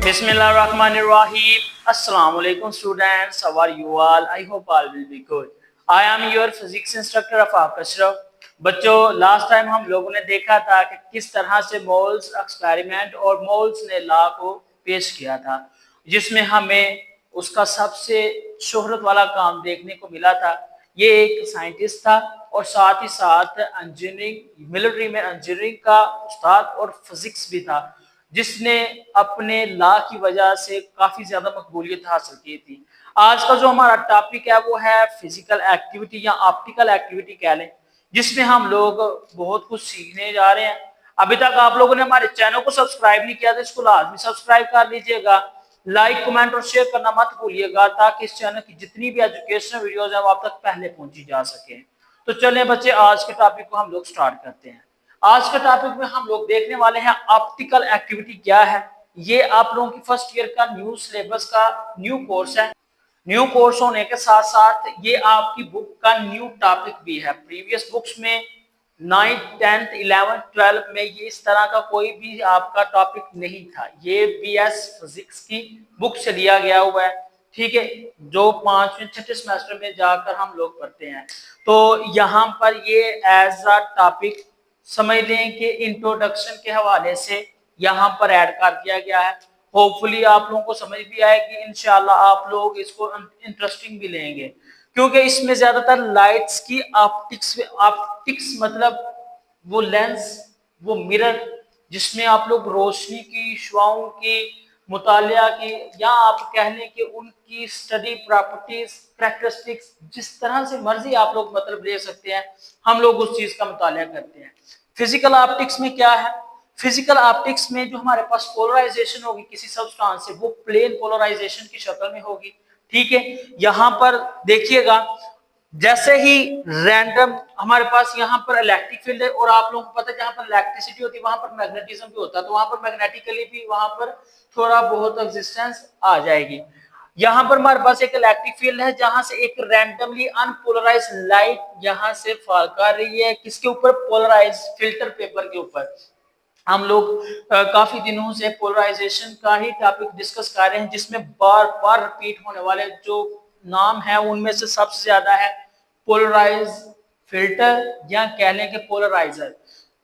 Bismillahirrahmanirrahim. Assalamu alaikum students. How are you all? I hope all will be good. I am your physics instructor Afaq Ashraf. बच्चों, last time हम लोगों ने देखा था कि किस तरह से मोल्स एक्सपेरिमेंट और मोल्स ने लॉ को पेश किया था, जिसमें हमें उसका सबसे शोहरत वाला काम देखने को मिला था। ये एक साइंटिस्ट था और साथ ही साथ इंजीनियरिंग, मिलिट्री में इंजीनियरिंग का उस्ताद और फिजिक्स भी था, जिसने अपने लॉ की वजह से काफी ज्यादा मकबूलियत हासिल की थी। आज का जो हमारा टॉपिक है वो है फिजिकल एक्टिविटी या ऑप्टिकल एक्टिविटी कह लें, जिसमें हम लोग बहुत कुछ सीखने जा रहे हैं। अभी तक आप लोगों ने हमारे चैनल को सब्सक्राइब नहीं किया तो इसको लाजमी सब्सक्राइब कर लीजिएगा। लाइक, कमेंट और शेयर करना मत भूलिएगा, ताकि इस चैनल की जितनी भी एजुकेशनल वीडियोस हैं वो आप तक पहले पहुंची जा सके। तो चलें बच्चे, आज के टॉपिक को हम लोग स्टार्ट करते हैं। आज के टॉपिक में हम लोग देखने वाले हैं ऑप्टिकल एक्टिविटी क्या है। ये आप लोगों की फर्स्ट ईयर का न्यू सिलेबस का न्यू कोर्स है। न्यू कोर्स होने के साथ साथ ये आपकी बुक का न्यू टॉपिक भी है। प्रीवियस बुक्स में 9th, 10th, 11th, 12th में ये इस तरह का कोई भी आपका टॉपिक नहीं था। ये बीएस फिजिक्स की बुक से लिया गया हुआ है, ठीक है, जो 5वें 6ठे सेमेस्टर में जाकर हम लोग पढ़ते हैं। तो यहाँ पर ये एज अ टॉपिक समझ लें कि इंट्रोडक्शन के हवाले से यहाँ पर ऐड कर दिया गया है। होपफुली आप लोगों को समझ भी आएगी, इंशाल्लाह आप लोग इसको इंटरेस्टिंग भी लेंगे, क्योंकि इसमें ज्यादातर लाइट्स की ऑप्टिक्स मतलब वो लेंस, वो मिरर, जिसमें आप लोग रोशनी की शुआओं की मुतालिया की, या आप कह लें कि उनकी स्टडी प्रॉपर्टीज, कैरेक्टरिस्टिक्स, जिस तरह से मर्जी आप लोग मतलब ले सकते हैं, हम लोग उस चीज का मुतालिया करते हैं। फिजिकल ऑप्टिक्स में क्या है? फिजिकल ऑप्टिक्स में जो हमारे पास पोलराइजेशन होगी किसी सब्सटेंस से, वो प्लेन पोलराइजेशन की शक्ल में होगी, ठीक है। यहाँ पर देखिएगा, जैसे ही रैंडम हमारे पास यहाँ पर इलेक्ट्रिक फील्ड है, और आप लोगों को पता है जहां पर इलेक्ट्रिसिटी होती है वहां पर मैग्नेटिज्म भी होता है, तो वहां पर मैग्नेटिकली भी वहां पर थोड़ा बहुत एग्जिस्टेंस आ जाएगी। यहाँ पर हमारे पास एक इलेक्ट्रिक फील्ड है जहां से एक रैंडमली अनपोलराइज लाइट यहाँ से फॉल कर रही है, किसके ऊपर? पोलराइज फिल्टर पेपर के ऊपर। हम लोग काफी दिनों से पोलराइजेशन का ही टॉपिक डिस्कस कर रहे हैं, जिसमें बार बार रिपीट होने वाले जो नाम है उनमें से सबसे ज्यादा है पोलराइज फिल्टर, या कह लें कि पोलराइजर।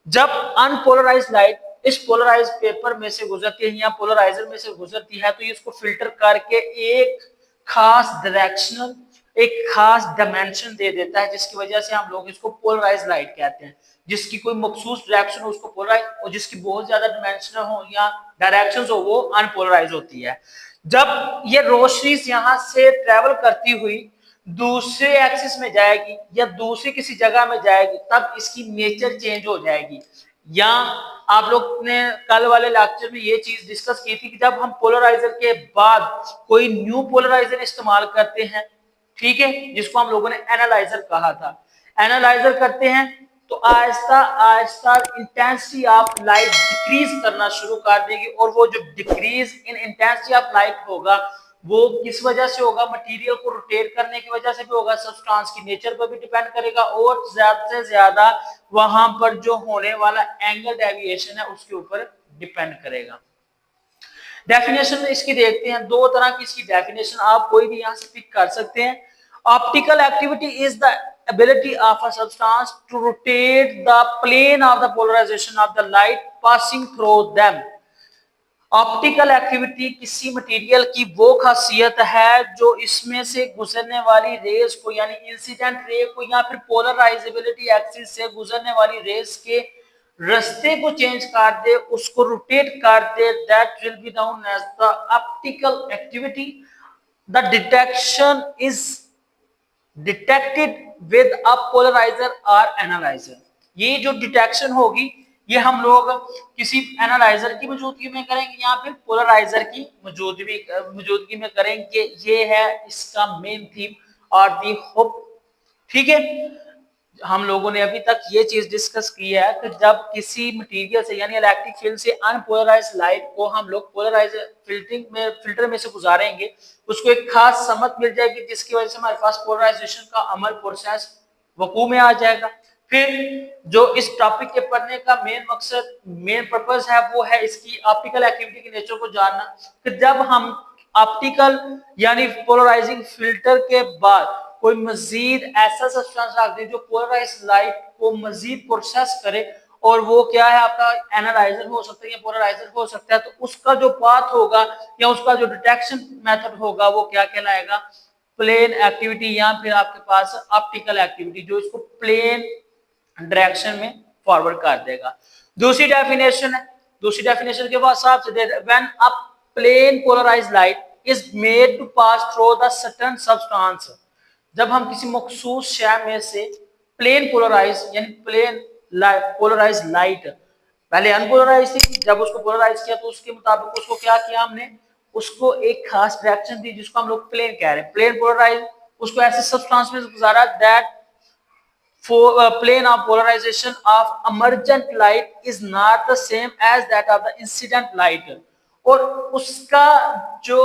जब अनपोलराइज लाइट इस पोलराइज पेपर में से गुजरती है या पोलराइजर में से गुजरती है, तो ये इसको फिल्टर करके एक खास डायरेक्शनल, एक खास डायमेंशन दे देता है, जिसकी वजह से हम लोग इसको पोलराइज लाइट कहते हैं। जिसकी कोई मखसूस डायरेक्शन हो उसको पोलराइज, और जिसकी बहुत ज्यादा डायमेंशन हो या डायरेक्शन हो वो अनपोलराइज होती है। जब ये रोशनी यहाँ से ट्रेवल करती हुई दूसरे एक्सिस में जाएगी या दूसरी किसी जगह में जाएगी, तब इसकी नेचर चेंज हो जाएगी। या आप लोग ने कल वाले लेक्चर में ये चीज डिस्कस की थी कि जब हम पोलराइजर के बाद कोई न्यू पोलराइजर इस्तेमाल करते हैं, ठीक है, जिसको हम लोगों ने एनालाइजर कहा था, एनालाइजर करते हैं तो Aahista Aahista intensity of light decrease करना शुरू कर देगी, और वो जो decrease in intensity of light होगा वो किस वजह से होगा? मटेरियल को रोटेट करने की वजह से भी होगा, सब्सटेंस की नेचर पर भी डिपेंड करेगा, और ज्यादा से ज्यादा वहां पर जो होने वाला एंगल डेविएशन है उसके ऊपर डिपेंड करेगा। डेफिनेशन इसकी देखते हैं, दो तरह की इसकी डेफिनेशन आप कोई भी यहां से पिक कर सकते हैं। Optical activity is the ability of a substance to rotate the plane of the polarization of the light passing through them। Optical activity किसी मटेरियल की वो खासियत है जो इसमें से गुजरने वाली रेज को, यानी इंसिडेंट रे को, या फिर पोलराइजेबिलिटी एक्सिस से गुजरने वाली रेज के रास्ते को चेंज कर दे, उसको रोटेट कर दे। That will be known as the optical activity. The detection is detected with a polariser और एनालाइजर। ये जो डिटेक्शन होगी ये हम लोग किसी एनालाइजर की मौजूदगी में करेंगे या फिर पोलराइजर की मौजूदगी में करेंगे। ये है इसका मेन थीम और दी होप, ठीक है। हम लोगों ने अभी तक ये चीज डिस्कस की है कि जब किसी मटेरियल से यानी इलेक्ट्रिक फील्ड से अनपोलराइज्ड लाइट को हम लोग पोलराइज फिल्टर में से गुजारेंगे, उसको एक खास समत मिल जाएगी, जिसकी वजह से हमारे पास पोलराइजेशन का अमल प्रोसेस वकू में आ जाएगा। फिर जो इस टॉपिक के पढ़ने का मेन मकसद, मेन पर्पस है, वो है इसकी ऑप्टिकल एक्टिविटी के नेचर को जानना। कि जब हम ऑप्टिकल यानी पोलराइजिंग फिल्टर के बाद कोई मजीद ऐसा सब्सटेंस रख दें जो पोलराइज लाइट को मजीद प्रोसेस करे, और वो क्या है आपका एनालाइजर हो सकता है या पोलराइजर हो सकता है, तो उसका जो पाथ होगा या उसका जो डिटेक्शन मेथड होगा वो क्या कहलाएगा, प्लेन एक्टिविटी, या फिर आपके पास ऑप्टिकल एक्टिविटी जो इसको प्लेन डायरेक्शन में फॉरवर्ड कर देगा। दूसरी डेफिनेशन है, दूसरी डेफिनेशन के बाद साफ से when a plane polarised light is made to pass through the certain substance, जब हम किसी मखसूस शय में से प्लेन पोलराइज यानी प्लेन पोलराइज लाइट, पहले अनपोलराइज थी, जब उसको पोलराइज किया तो उसके मुताबिक उसको क्या किया हमने, उसको एक खास डायरेक्शन दी जिसको हम लोग प्लेन कह रहे हैं, प्लेन पोलराइज, उसको ऐसे सब्सटेंस में गुजारा that plane of polarization of emergent light is not the same as that of the incident light, और उसका जो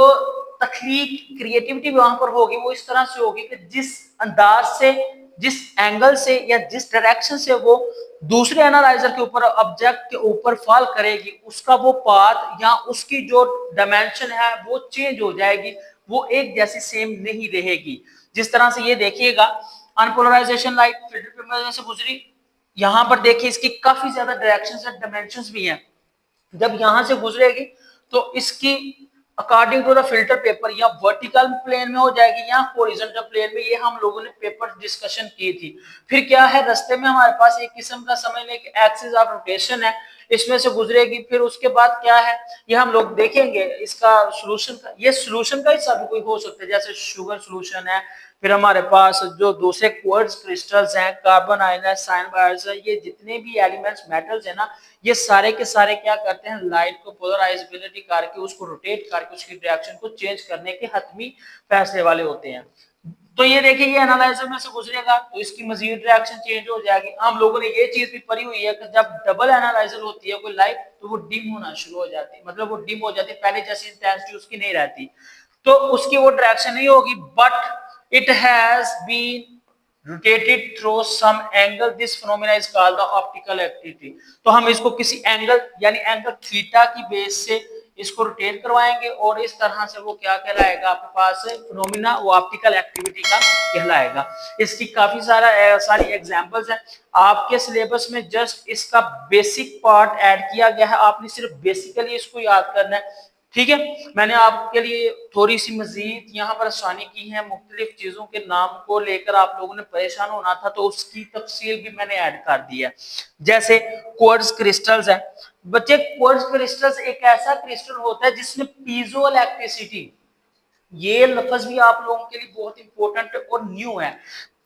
तख्लीक क्रिएटिविटी वहां पर होगी वो इस तरह से होगी कि जिस अंदाज से, जिस एंगल से या जिस डायरेक्शन से वो दूसरे एनालाइजर के ऊपर, ऑब्जेक्ट के ऊपर फॉल करेगी, उसका वो पाथ या उसकी जो डायमेंशन है वो चेंज हो जाएगी, वो एक जैसी सेम नहीं रहेगी। जिस तरह से ये देखिएगा अनपोलराइजेशन लाइट फिल्टर पेपर से गुजरी, यहां पर देखिए इसकी काफी ज्यादा डायरेक्शंस और डायमेंशंस भी हैं। जब यहां से गुजरेगी तो इसकी according to the filter paper या वर्टिकल प्लेन में हो जाएगी या हॉरिजॉन्टल प्लेन में, ये हम लोगों ने पेपर डिस्कशन की थी। फिर क्या है, रास्ते में हमारे पास एक किस्म का समझ लें कि एक्सिस ऑफ रोटेशन है, इसमें से गुजरेगी। फिर उसके बाद क्या है, ये हम लोग देखेंगे इसका सोल्यूशन का, ये सोल्यूशन का हिस्सा भी कोई हो सकता है, जैसे शुगर सोल्यूशन है, फिर हमारे पास जो दूसरे क्वार्ट्ज क्रिस्टल्स हैं, कार्बन आयन है, साइनबायर्स है, ये जितने भी एलिमेंट्स मेटल्स है ना, ये सारे के सारे क्या करते हैं, लाइट को पोलराइजेबिलिटी करके उसको रोटेट करके उसकी डायरेक्शन को चेंज करने के हतमी फैसले वाले होते हैं। तो ये देखिए ये एनालाइजर में से गुजरेगा तो इसकी मजीद रिएक्शन चेंज हो जाएगी। हम लोगों ने ये चीज भी पढ़ी हुई है कि जब डबल एनालाइजर होती है कोई लाइट तो वो डिम होना शुरू हो जाती है, मतलब वो डिम हो जाती है, पहले जैसी इंटेंसिटी उसकी नहीं रहती, तो उसकी वो डायरेक्शन नहीं होगी, but it has been rotated through some angle, this phenomena is called the optical activity। तो हम इसको किसी एंगल यानी एंगल थीटा की बेस से इसको रोटेट करवाएंगे और इस तरह से वो क्या कहलाएगा, आपके पास फिनोमिना वो ऑप्टिकल एक्टिविटी का कहलाएगा। इसकी काफी सारी एग्जांपल्स हैं, आपके सिलेबस में जस्ट इसका बेसिक पार्ट ऐड किया गया है, आपने सिर्फ बेसिकली इसको याद करना है, ठीक है। मैंने आपके लिए थोड़ी सी मजीद यहाँ पर आसानी की है, मुख्तलिफ चीजों के नाम को लेकर आप लोगों ने परेशान होना था तो उसकी तफसील भी मैंने ऐड कर दी है। जैसे क्वार्ट्ज क्रिस्टल्स है बच्चे, क्वार्ट्ज क्रिस्टल्स एक ऐसा क्रिस्टल होता है जिसमें पीजो इलेक्ट्रिसिटी, ये लफ्ज भी आप लोगों के लिए बहुत इंपॉर्टेंट और न्यू है।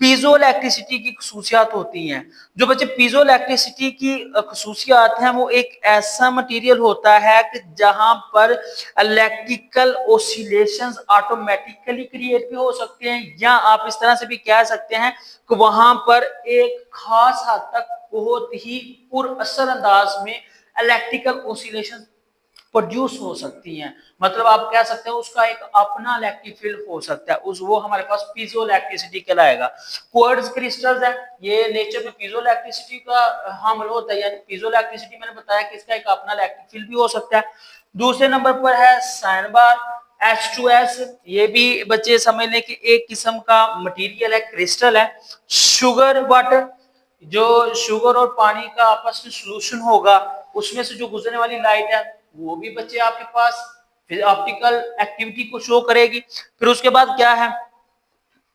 पीजो इलेक्ट्रिसिटी की खसूसियात होती हैं, जो बच्चे पीजो इलेक्ट्रिसिटी की खसूसियात हैं, वो एक ऐसा मटेरियल होता है कि जहां पर इलेक्ट्रिकल ओसिलेशंस ऑटोमेटिकली क्रिएट भी हो सकते हैं, या आप इस तरह से भी कह सकते हैं कि वहां पर एक खास हद तक बहुत ही पुरअसर अंदाज में इलेक्ट्रिकल ओसिलेशन प्रोड्यूस हो सकती हैं, मतलब आप कह सकते हैं उसका एक अपना इलेक्ट्रिक फील्ड हो सकता है, उस वो हमारे पास पीजो इलेक्ट्रिसिटी कहलाएगा। क्वार्ट्ज क्रिस्टल्स है, ये नेचर में पीजो इलेक्ट्रिसिटी का हामिल होता है, यानी पीजो इलेक्ट्रिसिटी मैंने बताया कि इसका एक अपना इलेक्ट्रिक फील्ड भी हो सकता है। दूसरे नंबर पर है साइनबार H2S, ये भी बच्चे समझ लें कि एक किस्म का मटेरियल है, क्रिस्टल है। शुगर वाटर, जो शुगर और पानी का आपस में सोल्यूशन होगा उसमें से जो गुजरने वाली लाइट है वो भी बच्चे आपके पास फिर ऑप्टिकल एक्टिविटी को शो करेगी। फिर उसके बाद क्या है,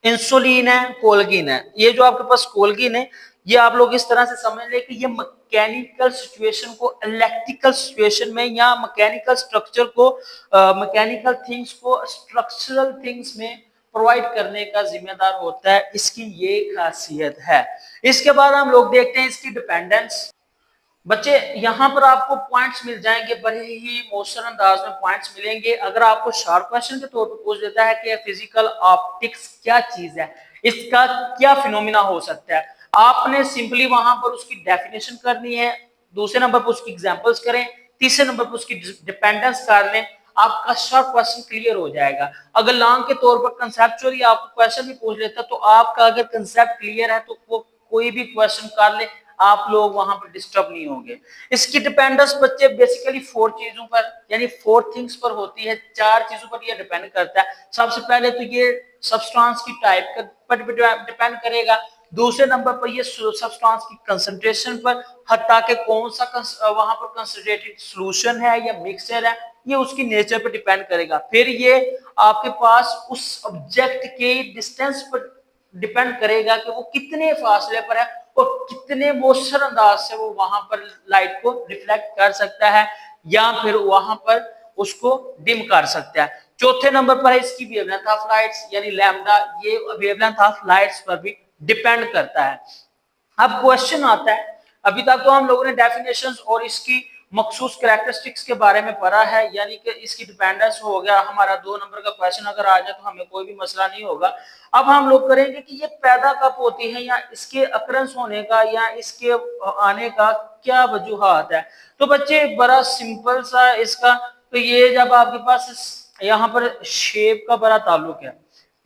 इंसुलिन है, कोल्गिन है। ये जो आपके पास कोल्गिन है ये आप लोग इस तरह से समझ लें कि ये मैकेनिकल सिचुएशन को इलेक्ट्रिकल सिचुएशन में या मैकेनिकल स्ट्रक्चर को मैकेनिकल थिंग्स को स्ट्रक्चरल थिंग्स में प्रोवाइड करने का जिम्मेदार होता है, इसकी ये खासियत है। इसके बाद हम लोग देखते हैं इसकी डिपेंडेंस। बच्चे यहाँ पर आपको पॉइंट्स मिल जाएंगे, बड़े ही मौसर अंदाज में पॉइंट्स मिलेंगे। अगर आपको शॉर्ट क्वेश्चन के तौर पर पूछ देता है कि फिजिकल ऑप्टिक्स क्या चीज है, इसका क्या फिनोमिना हो सकता है, आपने सिंपली वहां पर उसकी डेफिनेशन करनी है, दूसरे नंबर पर उसकी एग्जांपल्स करें, तीसरे नंबर पर उसकी डिपेंडेंस कर लें, आपका शॉर्ट क्वेश्चन क्लियर हो जाएगा। अगर लॉन्ग के तौर पर कंसेप्चुअली आपको क्वेश्चन भी पूछ लेता तो आपका अगर कंसेप्ट क्लियर है तो वो कोई भी क्वेश्चन कर ले, आप लोग वहां पर डिस्टर्ब नहीं होंगे। इसकी डिपेंडेंस बच्चे बेसिकली 4 चीजों पर यानी 4 थिंग्स पर होती है, 4 चीजों पर ये डिपेंड करता है। सबसे पहले तो ये सब्सटेंस की टाइप पर डिपेंड करेगा, दूसरे नंबर पर ये सब्सटेंस की कंसंट्रेशन पर, हत्ता के कौन सा वहां पर कंसंट्रेटेड सॉल्यूशन है या मिक्सचर है, ये उसकी नेचर पर डिपेंड करेगा। फिर ये आपके पास उस ऑब्जेक्ट के डिस्टेंस पर डिपेंड करेगा कि वो कितने फासले पर है और कितने मौसर अंदाज से वो वहां पर लाइट को रिफ्लेक्ट कर सकता है या फिर वहां पर उसको डिम कर सकता है। चौथे नंबर पर है इसकी वेवलेंथ ऑफ लाइट्स यानी लैम्डा, ये वेवलेंथ ऑफ लाइट्स पर भी डिपेंड करता है। अब क्वेश्चन आता है, अभी तक तो हम लोगों ने डेफिनेशंस और इसकी मखसूस कैरेक्टरिस्टिक्स के बारे में पढ़ा है, यानी कि इसकी डिपेंडेंस हो गया हमारा 2 नंबर का क्वेश्चन अगर आ जाए तो हमें कोई भी मसला नहीं होगा। अब हम लोग करेंगे कि ये पैदा कब होती है या इसके अकरेंस होने का या इसके आने का क्या वजूहात है। तो बच्चे बड़ा सिंपल सा इसका, तो ये जब आपके पास यहाँ पर शेप का बड़ा ताल्लुक है,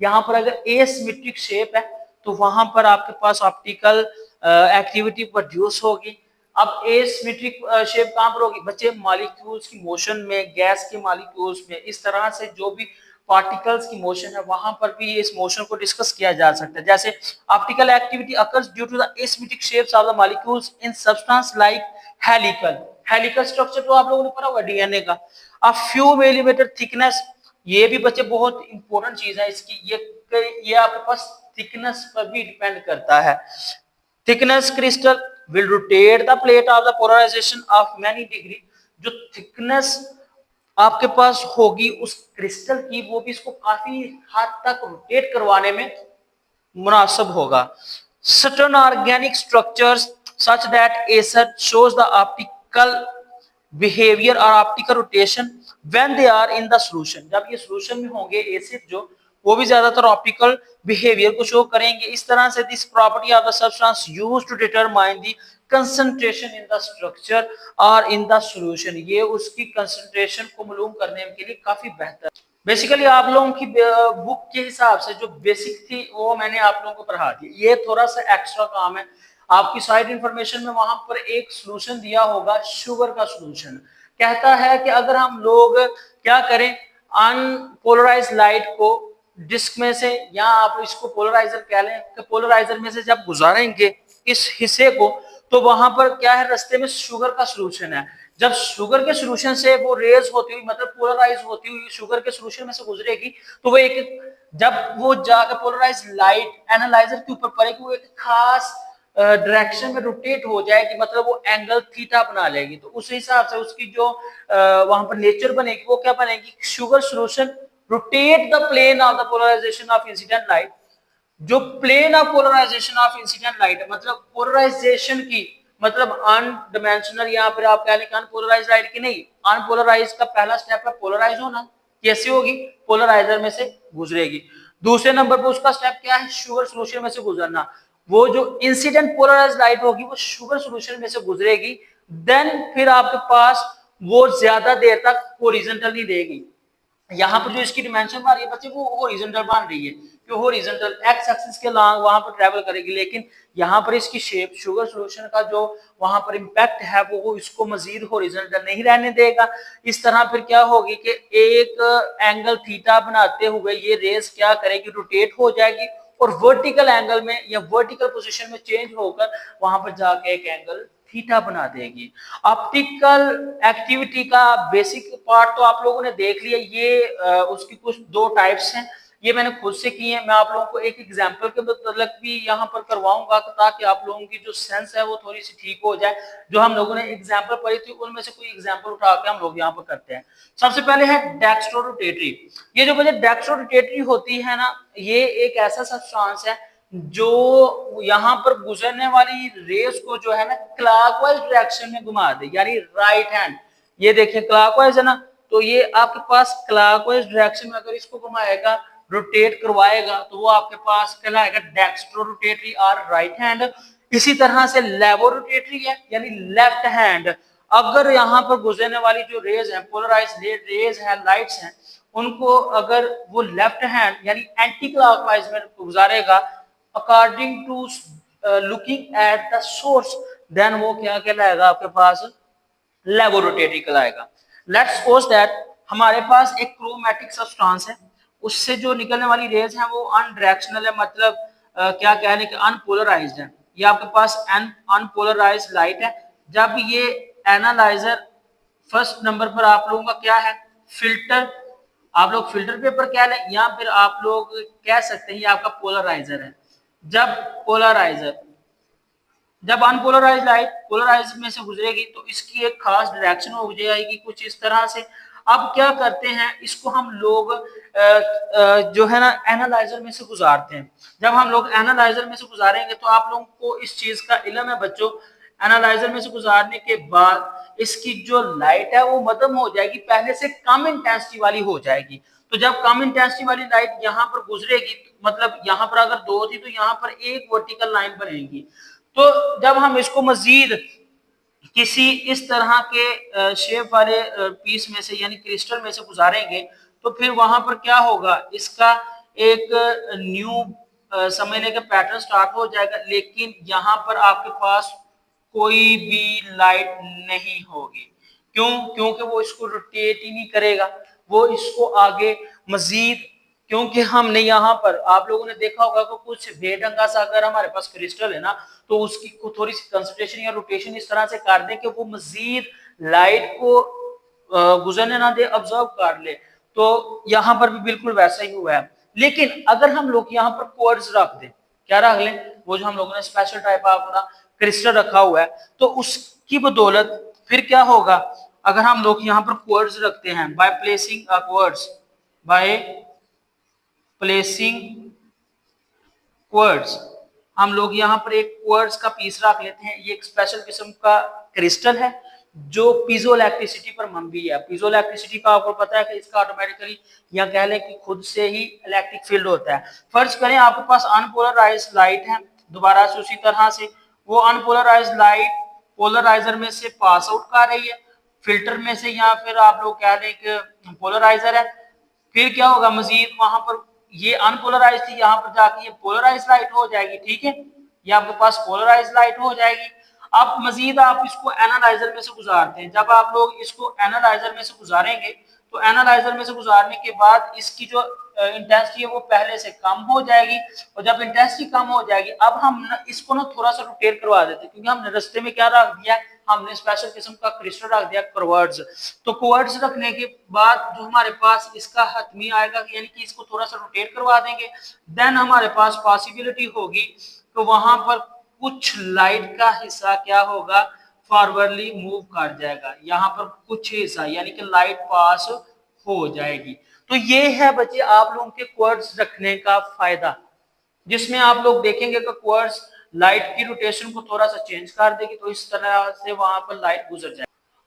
यहाँ पर अगर एसिमेट्रिक शेप है तो वहां पर आपके पास ऑप्टिकल एक्टिविटी प्रोड्यूस होगी। अब एसिमेट्रिक शेप कहां पर होगी बच्चे, मॉलिक्यूल्स की मोशन में, गैस के मॉलिक्यूल्स में, इस तरह से जो भी पार्टिकल्स की मोशन है वहां पर भी इस मोशन को डिस्कस किया जा सकता है। जैसे optical activity occurs due to the asymmetric shapes of the molecules in substance like helical. Helical structure तो आप लोगों ने पढ़ा होगा डीएनए का। अ फ्यू मिलीमीटर थिकनेस, ये भी बच्चे बहुत इंपॉर्टेंट चीज है इसकी, ये आपके पास थिकनेस पर भी डिपेंड करता है। Thickness crystal will rotate the plate of the polarisation of many degree, जो थिकनेस आपके पास होगी उस क्रिस्टल की वो भी इसको काफी हद तक रोटेट करवाने में मुनासिब होगा। Certain organic structures such that acer shows the optical behavior or optical rotation when they are in the solution, जब ये solution में होंगे एसिड जो, वो भी ज्यादातर ऑप्टिकल बिहेवियर को शो करेंगे। इस तरह से this property of the substance used to determine the concentration in the structure और इन द सॉल्यूशन, ये उसकी कंसंट्रेशन को मालूम करने के लिए काफी बेहतर। बेसिकली आप लोगों की बुक के हिसाब से जो बेसिक थी वो मैंने आप लोगों को पढ़ा दी, ये थोड़ा सा एक्स्ट्रा काम है। आपकी साइड इंफॉर्मेशन में वहां पर एक सॉल्यूशन दिया होगा, शुगर का सॉल्यूशन, कहता है कि अगर हम लोग क्या करें, अनपोलराइज्ड लाइट को डिस्क में से, या आप इसको पोलराइजर कह लें, कि पोलराइजर में से जब गुजारेंगे इस हिस्से को तो वहां पर क्या है, रास्ते में शुगर का सॉल्यूशन है। जब शुगर के सॉल्यूशन से वो रेज होती हुई मतलब पोलराइज होती हुई शुगर के सॉल्यूशन में से गुजरेगी तो वो एक, जब वो जाकर पोलराइज लाइट एनालाइजर के ऊपर पड़ेगी वो एक खास डायरेक्शन में रोटेट हो जाएगी, मतलब वो एंगल थीटा बना लेगी। तो उस हिसाब से उसकी जो वहां पर नेचर बनेगी वो क्या बनेगी, sugar solution rotate the plane of the polarisation of incident light, जो plane of polarisation of incident light है, मतलब पोलराइजेशन की, मतलब अनडिमेंशनल, या फिर आप कह लें अनपोलराइज्ड लाइट की नहीं, अनपोलराइज का पहला स्टेप है पोलराइज होना, कैसे होगी, पोलराइजर में से गुजरेगी। दूसरे नंबर पर उसका स्टेप क्या है, शुगर सॉल्यूशन में से गुजरना। वो जो इंसिडेंट पोलराइज्ड लाइट होगी वो शुगर सॉल्यूशन में से गुजरेगी, देन फिर आपके पास वो ज्यादा देर तक हॉरिजॉन्टल नहीं देगी। यहाँ पर जो इसकी डिमेंशन बन रही है बच्चे वो हॉरिजॉन्टल बन रही है, कि हॉरिजॉन्टल एक्स एक्सिस के लॉन्ग वहां पर ट्रेवल करेगी, लेकिन यहाँ पर इसकी शेप शुगर सॉल्यूशन का जो वहां पर इंपैक्ट है वो इसको मजीद हॉरिजॉन्टल नहीं रहने देगा। इस तरह फिर क्या होगी कि एक एंगल थीटा बनाते हुए ये रेस क्या करेगी, रोटेट हो जाएगी और वर्टिकल एंगल में या वर्टिकल पोजीशन में चेंज होकर वहां पर जाके एक एंगल थीटा बना देगी। ऑप्टिकल एक्टिविटी का बेसिक पार्ट तो आप लोगों ने देख लिया, ये उसकी कुछ 2 टाइप्स हैं, ये मैंने खुद से की है। मैं आप लोगों को एक एग्जांपल के मतलब भी यहाँ पर करवाऊंगा ताकि आप लोगों की जो सेंस है वो थोड़ी सी ठीक हो जाए। जो हम लोगों ने एग्जांपल पढ़ी थी उनमें से कोई एग्जांपल उठा के हम लोग यहाँ पर करते हैं। सबसे पहले है डेक्स्ट्रोरोटेटरी। ये जो मुझे डेक्स्ट्रोरोटेटरी होती है ना, ये एक ऐसा सब्सटेंस है जो यहाँ पर गुजरने वाली रेस को जो है ना क्लॉकवाइज डायरेक्शन में घुमा दे, यानी राइट हैंड, ये देखिए क्लॉकवाइज है ना, तो ये आपके पास क्लॉकवाइज डायरेक्शन में अगर इसको घुमाएगा, रोटेट करवाएगा, तो वो आपके पास कहलाएगा डेक्स्ट्रोरोटेटरी और राइट हैंड। इसी तरह से लेवोरोटेटरी है, यानी लेफ्ट हैंड। अगर यहाँ पर गुजरने वाली जो रेज है, पोलराइज रेज है, लाइट्स हैं, उनको अगर वो लेफ्ट हैंड यानी एंटी क्लॉकवाइज में गुजारेगा, according to looking at the source, then वो क्या कहलाएगा आपके पास, लेबोरेटरी कहलाएगा। लेट्स सपोज दैट हमारे पास एक क्रोमैटिक सब्सटेंस है, उससे जो निकलने वाली रेज है वो अनडायरेक्शनल है, मतलब क्या कहने कि अनपोलराइज्ड है। ये आपके पास अनपोलराइज्ड लाइट है। जब ये एनालाइजर, फर्स्ट नंबर पर आप लोगों का क्या है, फिल्टर, आप लोग फिल्टर पेपर कह लें या फिर आप लोग कह सकते हैं ये आपका पोलराइजर है। जब पोलराइजर, जब अनपोलराइज लाइट पोलराइज में से गुजरेगी तो इसकी एक खास डायरेक्शन हो जाएगी कुछ इस तरह से। अब क्या करते हैं, इसको हम लोग जो है ना एनालाइजर में से गुजारते हैं। जब हम लोग एनालाइजर में से गुजारेंगे तो आप लोगों को इस चीज का इल्म है बच्चों, एनालाइजर में से गुजारने के बाद इसकी जो लाइट है वो मध्यम हो जाएगी, पहले से कम इंटेंसिटी वाली हो जाएगी। तो जब कम इंटेंसिटी वाली लाइट यहाँ पर गुजरेगी, मतलब यहाँ पर अगर दो थी तो यहाँ पर एक वर्टिकल लाइन बनेगी। तो जब हम इसको मजीद किसी इस तरह के शेप वाले पीस में से यानी क्रिस्टल में से गुजारेंगे तो फिर वहां पर क्या होगा, इसका एक न्यू समझ लें कि पैटर्न स्टार्ट हो जाएगा, लेकिन यहाँ पर आपके पास कोई भी लाइट नहीं होगी। क्यों? क्योंकि वो इसको रोटेट ही नहीं करेगा, वो इसको आगे मजीद, क्योंकि हमने यहाँ पर आप लोगों ने देखा होगा कि कुछ बेढंगा सा अगर हमारे पास क्रिस्टल है ना तो उसकी को थोड़ी सी कंसंट्रेशन या रोटेशन इस तरह से कर दें कि वो मजीद लाइट को गुजरने ना दे, ऑब्जर्व कर ले। तो यहाँ पर भी बिल्कुल वैसा ही हुआ है। लेकिन अगर हम लोग यहाँ पर क्वार्ट्ज रख दें, क्या रख लें, वो जो हम लोगों ने स्पेशल टाइप अपना क्रिस्टल रखा हुआ है, तो उसकी बदौलत फिर क्या होगा, अगर हम लोग यहाँ पर क्वार्ट्ज रखते हैं by placing quartz, by placing quartz, हम लोग यहाँ पर एक क्वार्ट्ज का पीस रख लेते हैं। ये एक स्पेशल किस्म का क्रिस्टल है जो पीजो इलेक्ट्रिसिटी पर मबनी है। पीजो इलेक्ट्रिसिटी का आपको पता है कि इसका ऑटोमेटिकली या कह लें कि खुद से ही इलेक्ट्रिक फील्ड होता है। फर्ज करें आपके पास अनपोलराइज्ड लाइट है, दोबारा से उसी तरह से वो अनपोलराइज्ड लाइट पोलराइजर में से पास आउट कर रही है, फिल्टर में से, या फिर आप लोग कह लें कि पोलराइजर है। फिर क्या होगा, मजीद वहां पर ये अनपोलराइज थी, यहाँ पर जाके ये पोलराइज लाइट हो जाएगी। ठीक है, ये आपके पास पोलराइज लाइट हो जाएगी। अब मजीद आप इसको एनालाइजर में से गुजारते हैं। जब आप लोग इसको एनालाइजर में से गुजारेंगे तो एनालाइजर में से गुजारने के बाद इसकी जो इंटेंसिटी है वो पहले से कम हो जाएगी, और जब इंटेंसिटी कम हो जाएगी अब हम इसको ना थोड़ा सा रोटेट करवा देते हैं, क्योंकि हमने रास्ते में क्या रख दिया, हमने स्पेशल किस्म का क्रिस्टल रख दिया क्वार्ट्ज। तो क्वार्ट्ज रखने के बाद जो हमारे पास इसका हतमी आएगा, यानी कि इसको थोड़ा सा रोटेट करवा देंगे, देन हमारे पास पॉसिबिलिटी होगी तो वहां पर कुछ लाइट का हिस्सा क्या होगा, फॉरवर्डली मूव कर जाएगा, यहाँ पर कुछ हिस्सा यानी कि लाइट पास हो जाएगी। तो ये है बच्चे आप लोगों के क्वार्ट्ज रखने का फायदा, जिसमें आप लोग देखेंगे कि क्वार्ट्ज लाइट की रोटेशन को थोड़ा सा चेंज कर देगी, तो इस तरह से वहां पर लाइट गुजर जाएगी।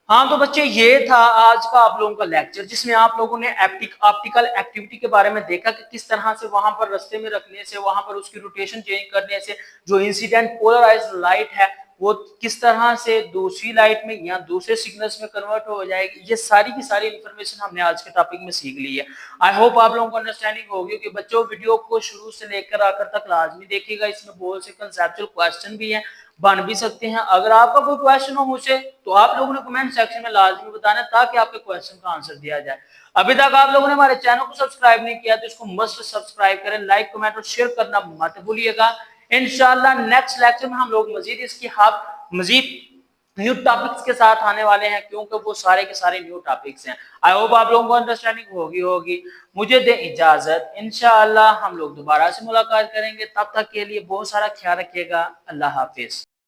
हाँ तो बच्चे ये था आज का आप लोगों का लेक्चर, जिसमें आप लोगों ने ऑप्टिकल एक्टिविटी के बारे में देखा कि किस तरह से वहां पर रास्ते में रखने से, वहां पर उसकी रोटेशन चेंज करने से जो इंसिडेंट पोलराइज्ड लाइट है वो किस तरह से दूसरी लाइट में या दूसरे सिग्नल्स में कन्वर्ट हो जाएगी। ये सारी की सारी इंफॉर्मेशन हमने आज के टॉपिक में सीख ली है। आई होप आप लोगों को अंडरस्टैंडिंग होगी कि बच्चों वीडियो को शुरू से लेकर आखिर तक लाजमी देखिएगा, इसमें बहुत से कंसेप्चुअल क्वेश्चन भी हैं, बन भी सकते हैं। अगर आपका कोई क्वेश्चन हो मुझसे तो आप लोगों ने कमेंट सेक्शन में लाजमी बताना ताकि आपके क्वेश्चन का आंसर दिया जाए। अभी तक आप लोगों ने हमारे चैनल को सब्सक्राइब नहीं किया तो इसको मस्ट सब्सक्राइब करें, लाइक कमेंट और शेयर करना मत भूलिएगा। इंशाल्लाह नेक्स्ट लेक्चर में हम लोग मजीद न्यू टॉपिक्स के साथ आने वाले हैं, क्योंकि वो सारे के सारे न्यू टॉपिक्स हैं। आई होप आप लोगों को अंडरस्टैंडिंग होगी। मुझे दे इजाजत, इंशाल्लाह हम लोग दोबारा से मुलाकात करेंगे। तब तक के लिए बहुत सारा ख्याल रखिएगा। अल्लाह हाफिज।